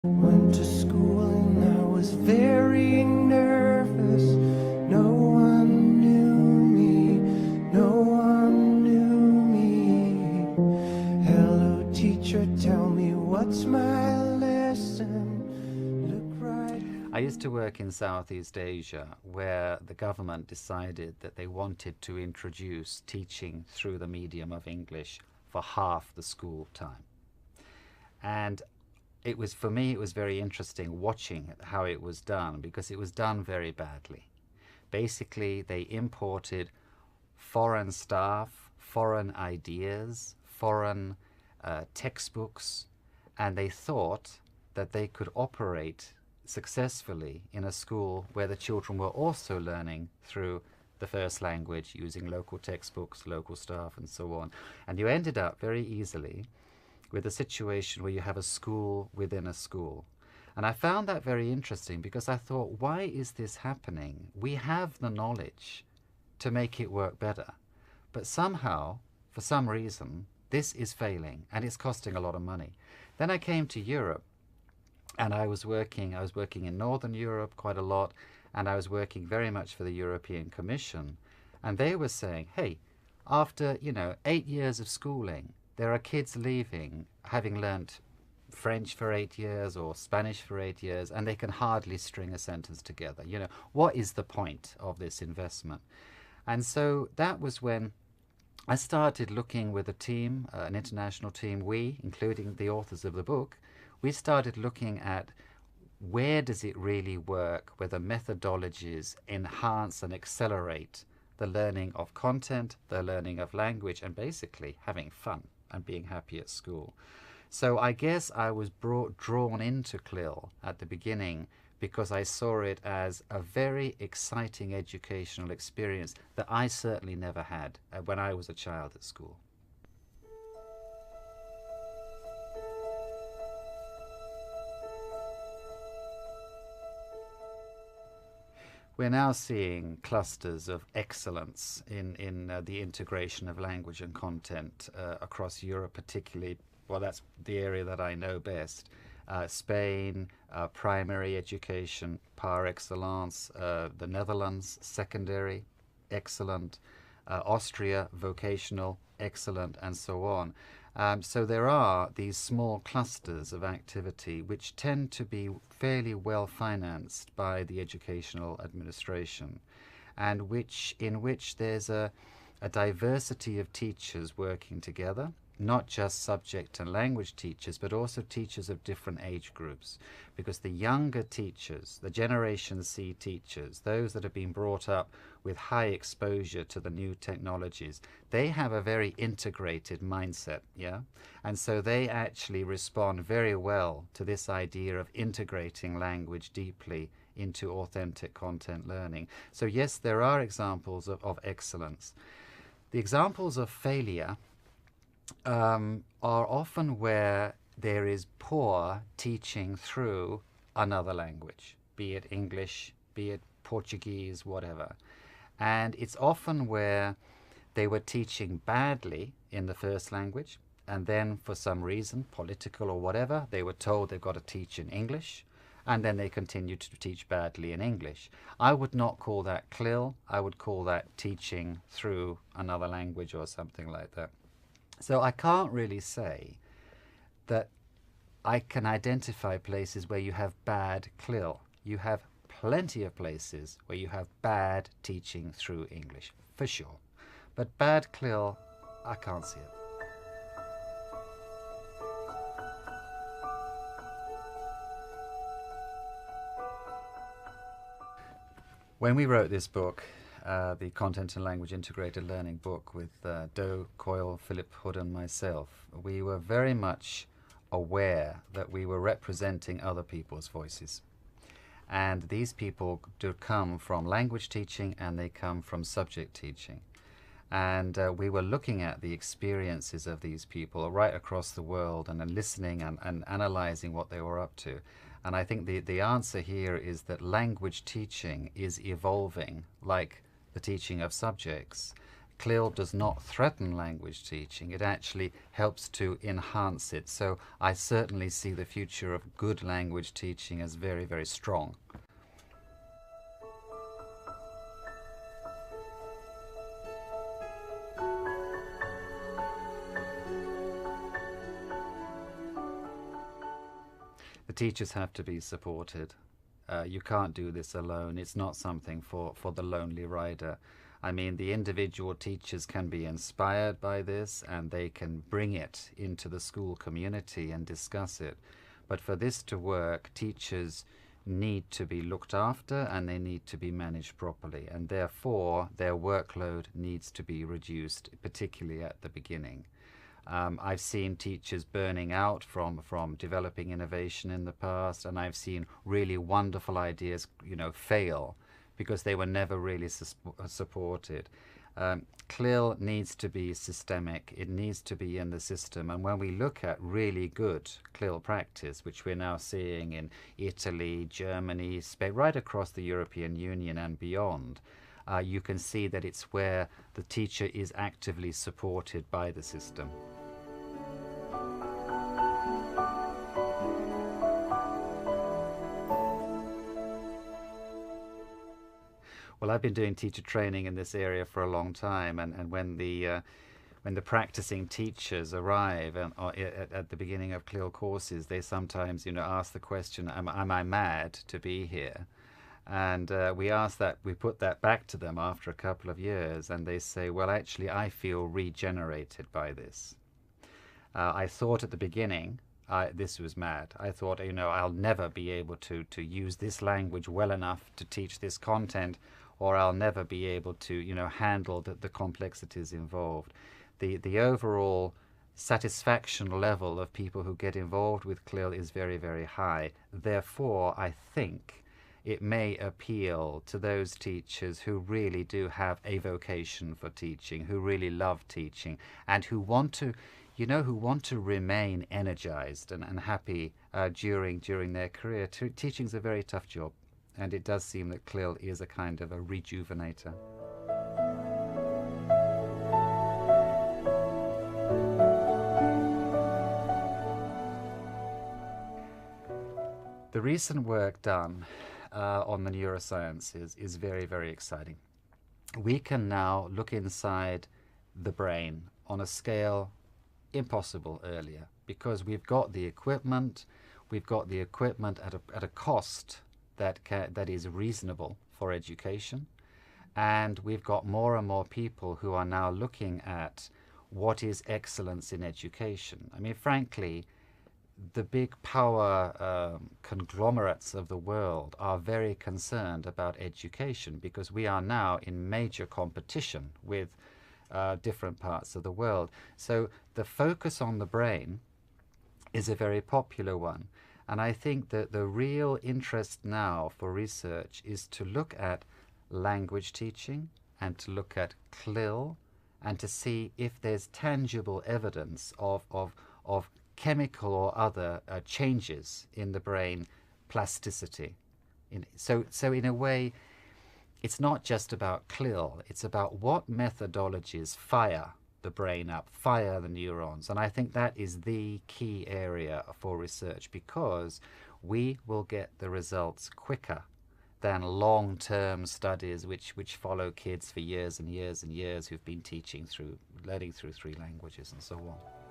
Went to school and I was very nervous. No one knew me, no one knew me. Hello teacher, tell me what's my lesson. Look right. I used to work in Southeast Asia where the government decided that they wanted to introduce teaching through the medium of English for half the school time. And it was, for me, it was very interesting watching how it was done because it was done very badly. Basically, they imported foreign staff, foreign ideas, foreign textbooks, and they thought that they could operate successfully in a school where the children were also learning through the first language using local textbooks, local staff, and so on. And you ended up very easily with a situation where you have a school within a school. And I found that very interesting because I thought, why is this happening? We have the knowledge to make it work better. But somehow, for some reason, this is failing and it's costing a lot of money. Then I came to Europe and I was working in Northern Europe quite a lot, and I was working very much for the European Commission. And they were saying, hey, after 8 years of schooling, there are kids leaving, having learnt French for 8 years or Spanish for 8 years, and they can hardly string a sentence together. What is the point of this investment? And so that was when I started looking with a team, an international team, we, including the authors of the book, we started looking at where does it really work, whether methodologies enhance and accelerate the learning of content, the learning of language, and basically having fun and being happy at school. So I guess I was drawn into CLIL at the beginning because I saw it as a very exciting educational experience that I certainly never had when I was a child at school. We're now seeing clusters of excellence in the integration of language and content across Europe, particularly. Well, that's the area that I know best. Spain, primary education par excellence. The Netherlands, secondary, excellent. Austria, vocational, excellent, and so on. So there are these small clusters of activity which tend to be fairly well financed by the educational administration, and in which there's a diversity of teachers working together, not just subject and language teachers, but also teachers of different age groups. Because the younger teachers, the Generation C teachers, those that have been brought up with high exposure to the new technologies, they have a very integrated mindset, yeah? And so they actually respond very well to this idea of integrating language deeply into authentic content learning. So yes, there are examples of excellence. The examples of failure are often where there is poor teaching through another language, be it English, be it Portuguese, whatever. And it's often where they were teaching badly in the first language, and then for some reason, political or whatever, they were told they've got to teach in English, and then they continued to teach badly in English. I would not call that CLIL. I would call that teaching through another language or something like that. So I can't really say that I can identify places where you have bad CLIL. You have plenty of places where you have bad teaching through English, for sure. But bad CLIL, I can't see it. When we wrote this book, the Content and Language Integrated Learning book with Do Coyle, Philip Hood and myself, we were very much aware that we were representing other people's voices. And these people do come from language teaching and they come from subject teaching. And we were looking at the experiences of these people right across the world and then listening and analyzing what they were up to. And I think the answer here is that language teaching is evolving like the teaching of subjects. CLIL does not threaten language teaching. It actually helps to enhance it. So I certainly see the future of good language teaching as very, very strong. The teachers have to be supported. You can't do this alone. It's not something for the lonely rider. I mean, the individual teachers can be inspired by this and they can bring it into the school community and discuss it. But for this to work, teachers need to be looked after and they need to be managed properly. And therefore, their workload needs to be reduced, particularly at the beginning. I've seen teachers burning out from developing innovation in the past, and I've seen really wonderful ideas, fail because they were never really supported. CLIL needs to be systemic. It needs to be in the system. And when we look at really good CLIL practice, which we're now seeing in Italy, Germany, Spain, right across the European Union and beyond, you can see that it's where the teacher is actively supported by the system. Well, I've been doing teacher training in this area for a long time, and when the practicing teachers arrive at the beginning of CLIL courses, they sometimes ask the question, am I mad to be here? And we put that back to them after a couple of years, and they say, well, actually, I feel regenerated by this. I thought at the beginning this was mad. I thought, I'll never be able to use this language well enough to teach this content, or I'll never be able to, handle the complexities involved. The overall satisfaction level of people who get involved with CLIL is very, very high. Therefore, I think it may appeal to those teachers who really do have a vocation for teaching, who really love teaching, and who want to, remain energized and happy during their career. Teaching's a very tough job, and it does seem that CLIL is a kind of a rejuvenator. The recent work done on the neurosciences is very, very exciting. We can now look inside the brain on a scale impossible earlier, because we've got the equipment at a cost that is reasonable for education, and we've got more and more people who are now looking at what is excellence in education. I mean, frankly, the big power conglomerates of the world are very concerned about education, because we are now in major competition with different parts of the world. So the focus on the brain is a very popular one. And I think that the real interest now for research is to look at language teaching and to look at CLIL and to see if there's tangible evidence of chemical or other changes in the brain plasticity. So in a way, it's not just about CLIL, it's about what methodologies fire the brain up, fire the neurons. And I think that is the key area for research, because we will get the results quicker than long-term studies which follow kids for years and years and years who've been learning through 3 languages and so on.